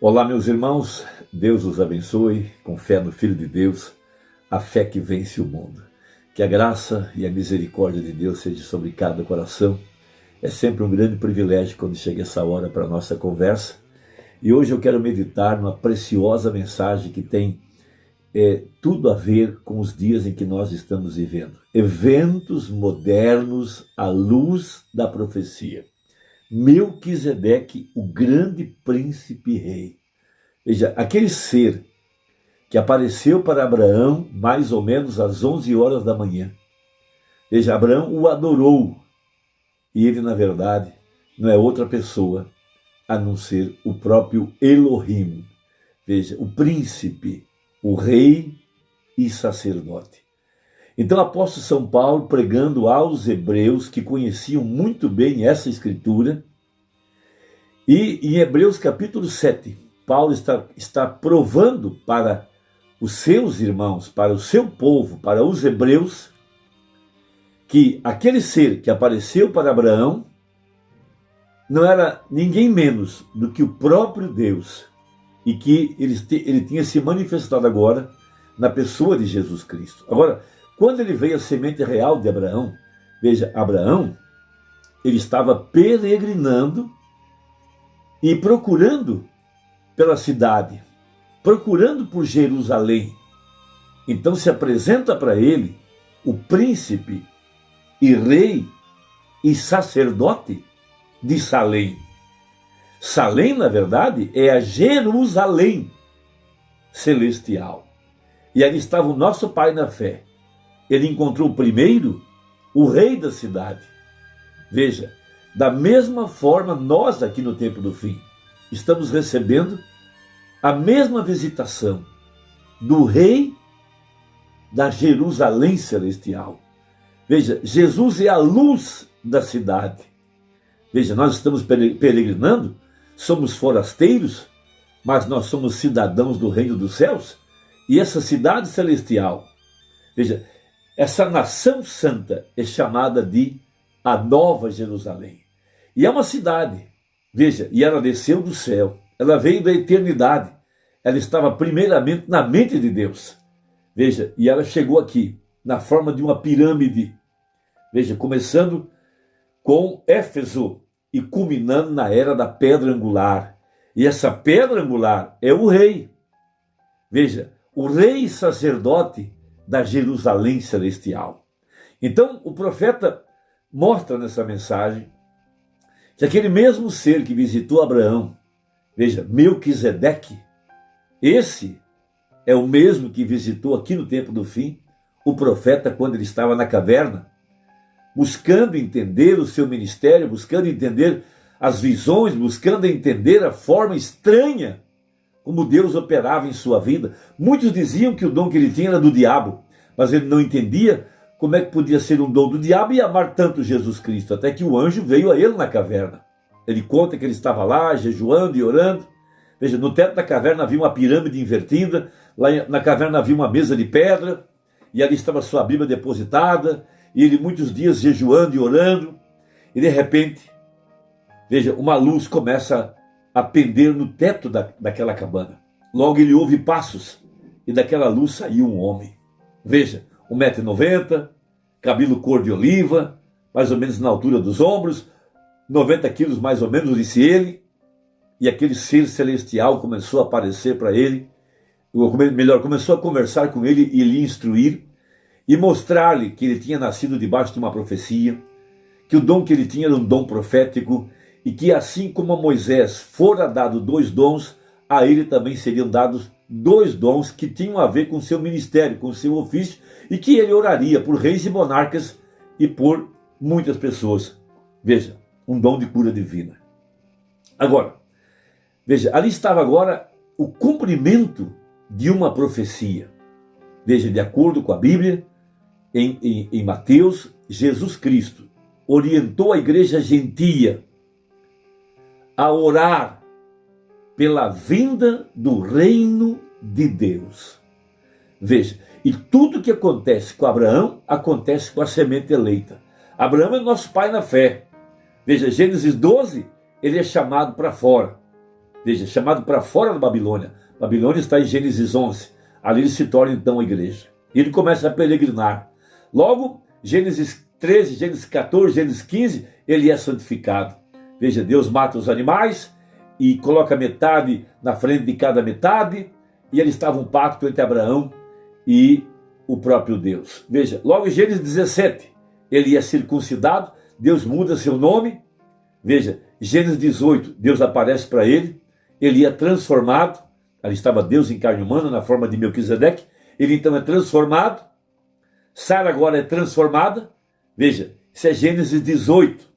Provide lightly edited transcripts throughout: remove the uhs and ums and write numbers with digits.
Olá, meus irmãos, Deus os abençoe, com fé no Filho de Deus, a fé que vence o mundo. Que a graça e a misericórdia de Deus seja sobre cada coração. É sempre um grande privilégio quando chega essa hora para a nossa conversa. E hoje eu quero meditar numa preciosa mensagem que tem tudo a ver com os dias em que nós estamos vivendo. Eventos modernos à luz da profecia. Melquisedeque, o grande príncipe rei. Veja, aquele ser que apareceu para Abraão mais ou menos às 11 horas da manhã. Veja, Abraão o adorou. E ele, na verdade, não é outra pessoa a não ser o próprio Elohim. Veja, o príncipe, o rei e sacerdote. Então, o apóstolo São Paulo, pregando aos hebreus que conheciam muito bem essa escritura, e em Hebreus capítulo 7, Paulo está provando para os seus irmãos, para o seu povo, para os hebreus, que aquele ser que apareceu para Abraão não era ninguém menos do que o próprio Deus, e que ele tinha se manifestado agora na pessoa de Jesus Cristo. Agora, quando ele veio a semente real de Abraão, veja, Abraão, ele estava peregrinando e procurando pela cidade, procurando por Jerusalém. Então se apresenta para ele o príncipe e rei e sacerdote de Salém. Salém, na verdade, é a Jerusalém celestial. E ali estava o nosso pai na fé. Ele encontrou primeiro o rei da cidade. Veja, da mesma forma, nós aqui no tempo do fim estamos recebendo a mesma visitação do rei da Jerusalém celestial. Veja, Jesus é a luz da cidade. Veja, nós estamos peregrinando, somos forasteiros, mas nós somos cidadãos do reino dos céus. E essa cidade celestial, veja, essa nação santa é chamada de a Nova Jerusalém. E é uma cidade, veja, e ela desceu do céu, ela veio da eternidade, ela estava primeiramente na mente de Deus. Veja, e ela chegou aqui, na forma de uma pirâmide. Veja, começando com Éfeso e culminando na era da pedra angular. E essa pedra angular é o rei. Veja, o rei e sacerdote da Jerusalém celestial. Então, o profeta mostra nessa mensagem que aquele mesmo ser que visitou Abraão, veja, Melquisedeque, esse é o mesmo que visitou aqui no tempo do fim o profeta quando ele estava na caverna, buscando entender o seu ministério, buscando entender as visões, buscando entender a forma estranha como Deus operava em sua vida. Muitos diziam que o dom que ele tinha era do diabo, mas ele não entendia como é que podia ser um dom do diabo e amar tanto Jesus Cristo, até que o anjo veio a ele na caverna. Ele conta que ele estava lá, jejuando e orando. Veja, no teto da caverna havia uma pirâmide invertida, lá na caverna havia uma mesa de pedra, e ali estava sua Bíblia depositada, e ele muitos dias jejuando e orando, e de repente, veja, uma luz começa a pender no teto daquela cabana. Logo ele ouve passos, e daquela luz saiu um homem. Veja, 1,90 m, cabelo cor de oliva, mais ou menos na altura dos ombros, 90 quilos mais ou menos, disse ele, e aquele ser celestial começou a aparecer para ele, melhor, começou a conversar com ele e lhe instruir, e mostrar-lhe que ele tinha nascido debaixo de uma profecia, que o dom que ele tinha era um dom profético, e que assim como a Moisés fora dado 2 dons, a ele também seriam dados 2 dons que tinham a ver com o seu ministério, com o seu ofício, e que ele oraria por reis e monarcas e por muitas pessoas. Veja, um dom de cura divina. Agora, veja, ali estava agora o cumprimento de uma profecia. Veja, de acordo com a Bíblia, em Mateus, Jesus Cristo orientou a igreja gentia a orar pela vinda do reino de Deus. Veja, e tudo que acontece com Abraão, acontece com a semente eleita. Abraão é nosso pai na fé. Veja, Gênesis 12, ele é chamado para fora. veja, chamado para fora da Babilônia. Babilônia está em Gênesis 11. Ali ele se torna então a igreja. E ele começa a peregrinar. Logo, Gênesis 13, Gênesis 14, Gênesis 15, ele é santificado. Veja, Deus mata os animais e coloca metade na frente de cada metade. E ele estava um pacto entre Abraão e o próprio Deus. Veja, logo em Gênesis 17, ele é circuncidado, Deus muda seu nome. Veja, Gênesis 18, Deus aparece para ele, ele é transformado, ali estava Deus em carne humana, na forma de Melquisedeque, ele então é transformado, Sara agora é transformada, veja, isso é Gênesis 18,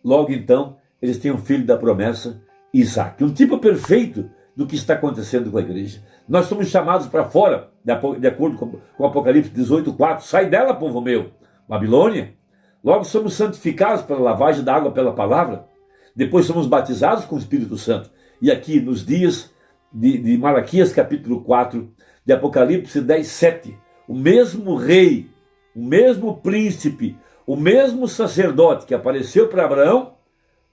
logo então, eles têm um filho da promessa, Isaac, um tipo perfeito do que está acontecendo com a igreja. Nós somos chamados para fora, de acordo com Apocalipse 18:4, sai dela, povo meu, Babilônia. Logo somos santificados pela lavagem da água pela palavra, depois somos batizados com o Espírito Santo. E aqui nos dias de Malaquias capítulo 4, de Apocalipse 10:7, o mesmo rei, o mesmo príncipe, o mesmo sacerdote que apareceu para Abraão,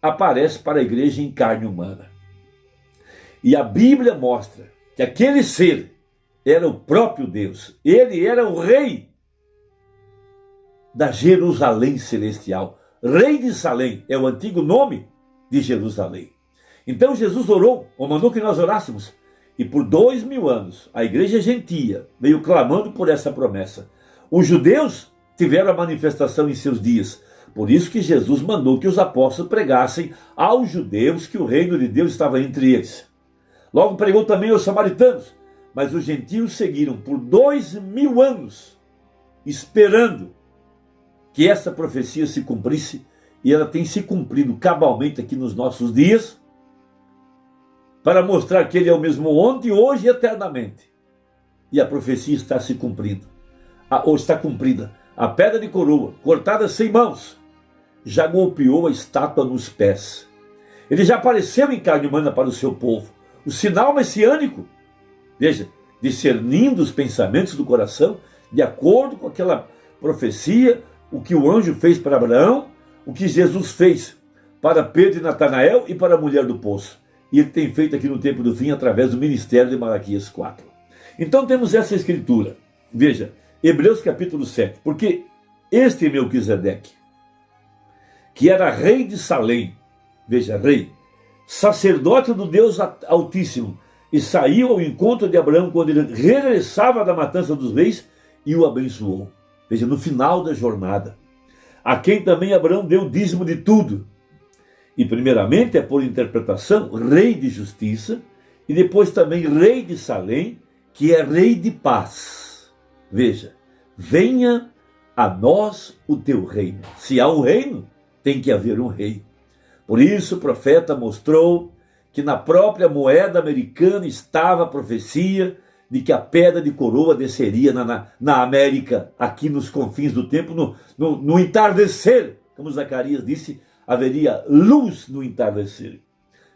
aparece para a igreja em carne humana. E a Bíblia mostra que aquele ser era o próprio Deus, ele era o rei da Jerusalém celestial. Rei de Salém é o antigo nome de Jerusalém. Então Jesus orou, ou mandou que nós orássemos, e por 2000 anos a igreja gentia veio clamando por essa promessa. Os judeus tiveram a manifestação em seus dias, por isso que Jesus mandou que os apóstolos pregassem aos judeus que o reino de Deus estava entre eles. Logo pregou também aos samaritanos, mas os gentios seguiram por 2000 anos, esperando que essa profecia se cumprisse, e ela tem se cumprido cabalmente aqui nos nossos dias, para mostrar que ele é o mesmo ontem, hoje e eternamente. E a profecia está se cumprindo, ou está cumprida. A pedra de coroa, cortada sem mãos, já golpeou a estátua nos pés. Ele já apareceu em carne humana para o seu povo. O sinal messiânico, veja, discernindo os pensamentos do coração, de acordo com aquela profecia, o que o anjo fez para Abraão, o que Jesus fez para Pedro e Natanael e para a mulher do poço. E ele tem feito aqui no tempo do fim através do ministério de Malaquias 4. Então temos essa escritura. Veja, Hebreus capítulo 7. Porque este Melquisedeque, que era rei de Salém, veja, rei, sacerdote do Deus Altíssimo, e saiu ao encontro de Abraão quando ele regressava da matança dos reis e o abençoou. Veja, no final da jornada, a quem também Abraão deu o dízimo de tudo. E primeiramente é por interpretação rei de justiça, e depois também rei de Salém, que é rei de paz. Veja, venha a nós o teu reino. Se há um reino, tem que haver um rei. Por isso o profeta mostrou que na própria moeda americana estava a profecia de que a pedra de coroa desceria na América, aqui nos confins do tempo, no entardecer. Como Zacarias disse, haveria luz no entardecer.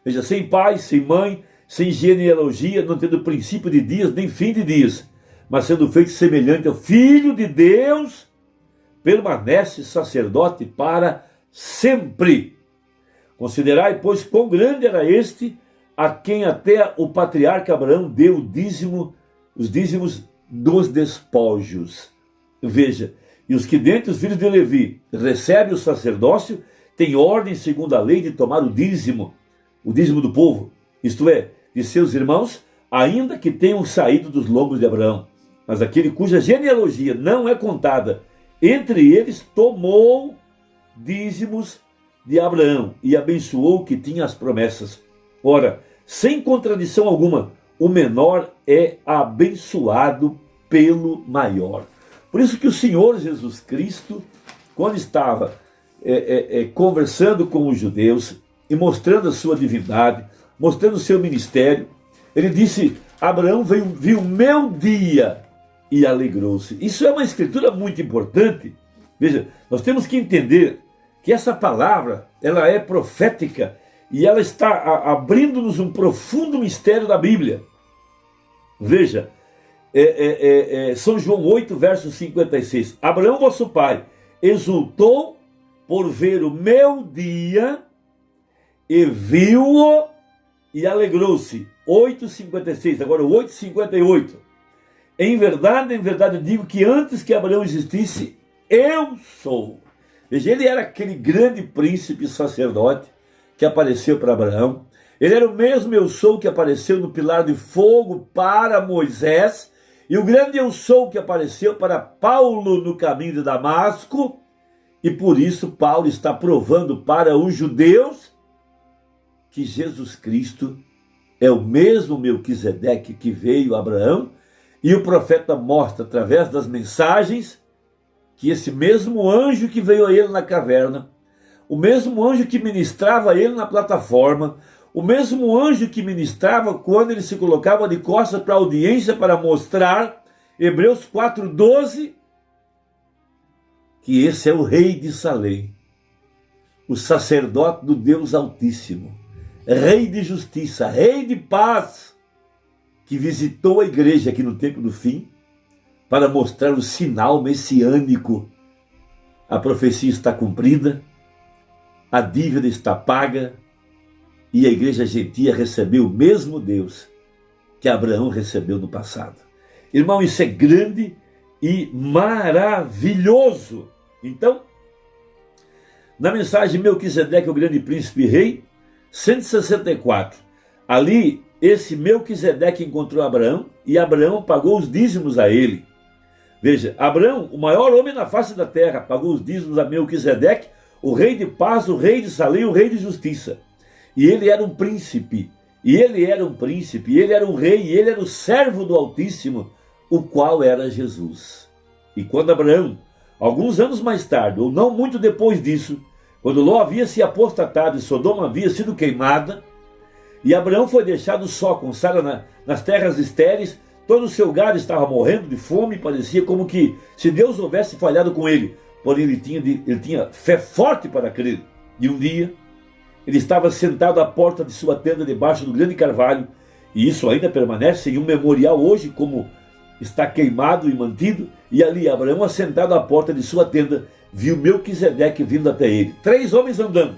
Veja, sem pai, sem mãe, sem genealogia, não tendo princípio de dias, nem fim de dias, mas sendo feito semelhante ao Filho de Deus, permanece sacerdote para sempre. Considerai, pois, quão grande era este, a quem até o patriarca Abraão deu os dízimos dos despojos. Veja, e os que dentre os filhos de Levi recebem o sacerdócio, têm ordem, segundo a lei, de tomar o dízimo do povo, isto é, de seus irmãos, ainda que tenham saído dos lombos de Abraão. Mas aquele cuja genealogia não é contada entre eles, tomou dízimos de Abraão e abençoou o que tinha as promessas. Ora, sem contradição alguma, o menor é abençoado pelo maior. Por isso que o Senhor Jesus Cristo, quando estava conversando com os judeus e mostrando a sua divindade, mostrando o seu ministério, ele disse: Abraão viu meu dia e alegrou-se. Isso é uma escritura muito importante. Veja, nós temos que entender que essa palavra, ela é profética e ela está abrindo-nos um profundo mistério da Bíblia. Veja, São João 8, verso 56. Abraão, vosso pai, exultou por ver o meu dia e viu-o e alegrou-se. 8,56, agora 8,58. Em verdade eu digo que antes que Abraão existisse, eu sou. Veja, ele era aquele grande príncipe sacerdote que apareceu para Abraão. Ele era o mesmo eu sou que apareceu no pilar de fogo para Moisés. E o grande eu sou que apareceu para Paulo no caminho de Damasco. E por isso Paulo está provando para os judeus que Jesus Cristo é o mesmo Melquisedeque que veio a Abraão. E o profeta mostra através das mensagens que esse mesmo anjo que veio a ele na caverna, o mesmo anjo que ministrava a ele na plataforma, o mesmo anjo que ministrava quando ele se colocava de costas para a audiência para mostrar, Hebreus 4,12, que esse é o rei de Salém, o sacerdote do Deus Altíssimo, rei de justiça, rei de paz, que visitou a igreja aqui no tempo do fim, para mostrar o sinal messiânico. A profecia está cumprida, a dívida está paga, e a igreja gentia recebeu o mesmo Deus que Abraão recebeu no passado. Irmão, isso é grande e maravilhoso. Então, na mensagem Melquisedeque, o grande príncipe rei, 164, ali esse Melquisedeque encontrou Abraão e Abraão pagou os dízimos a ele. Veja, Abraão, o maior homem na face da terra, pagou os dízimos a Melquisedeque, o rei de paz, o rei de Salém, o rei de justiça. E ele era um príncipe, e ele era um príncipe, e ele era um rei, e ele era o servo do Altíssimo, o qual era Jesus. E quando Abraão, alguns anos mais tarde, ou não muito depois disso, quando Ló havia se apostatado e Sodoma havia sido queimada, e Abraão foi deixado só com Sara nas terras estéreis, todo o seu gado estava morrendo de fome, parecia como que se Deus houvesse falhado com ele. Porém, ele tinha fé forte para crer. E um dia, ele estava sentado à porta de sua tenda debaixo do grande carvalho, e isso ainda permanece em um memorial hoje, como está queimado e mantido, e ali Abraão, assentado à porta de sua tenda, viu Melquisedeque vindo até ele. 3 homens andando.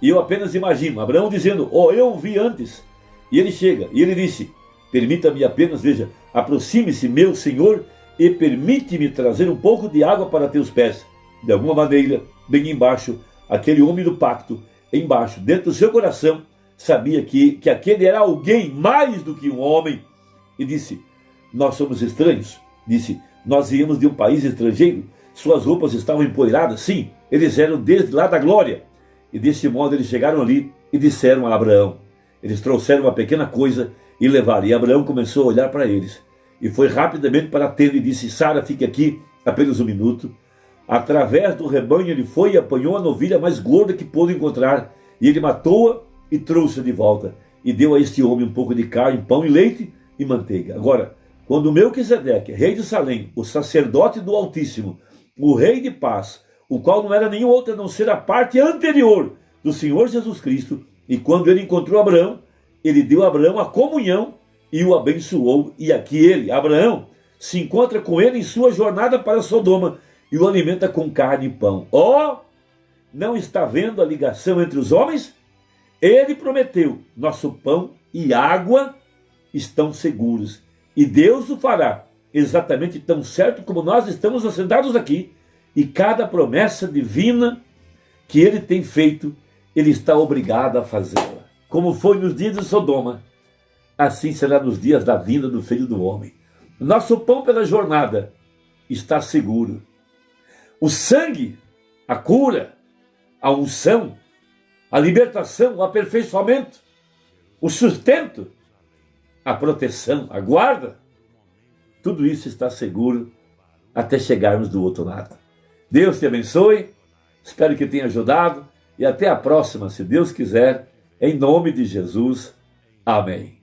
E eu apenas imagino, Abraão dizendo, eu o vi antes. E ele chega, e ele disse, permita-me apenas, veja, aproxime-se, meu senhor, e permite-me trazer um pouco de água para teus pés. De alguma maneira, bem embaixo, aquele homem do pacto, embaixo, dentro do seu coração, sabia que aquele era alguém mais do que um homem. E disse, nós somos estranhos. Disse, nós viemos de um país estrangeiro, suas roupas estavam empoeiradas. Sim, eles eram desde lá da glória. E desse modo eles chegaram ali e disseram a Abraão. Eles trouxeram uma pequena coisa e levaram. E Abraão começou a olhar para eles. E foi rapidamente para a tenda e disse, Sara, fique aqui apenas um minuto. Através do rebanho ele foi e apanhou a novilha mais gorda que pôde encontrar. E ele matou-a e trouxe-a de volta. E deu a este homem um pouco de carne, pão e leite e manteiga. Agora, quando Melquisedeque, rei de Salém, o sacerdote do Altíssimo, o rei de paz, o qual não era nenhum outro a não ser a parte anterior do Senhor Jesus Cristo, e quando ele encontrou Abraão, ele deu a Abraão a comunhão e o abençoou. E aqui ele, Abraão, se encontra com ele em sua jornada para Sodoma e o alimenta com carne e pão. Não está vendo a ligação entre os homens? Ele prometeu, nosso pão e água estão seguros. E Deus o fará exatamente tão certo como nós estamos assentados aqui. E cada promessa divina que ele tem feito, ele está obrigado a fazê-la. Como foi nos dias de Sodoma, assim será nos dias da vinda do Filho do Homem. Nosso pão pela jornada está seguro. O sangue, a cura, a unção, a libertação, o aperfeiçoamento, o sustento, a proteção, a guarda, tudo isso está seguro até chegarmos do outro lado. Deus te abençoe, espero que tenha ajudado e até a próxima, se Deus quiser, em nome de Jesus. Amém.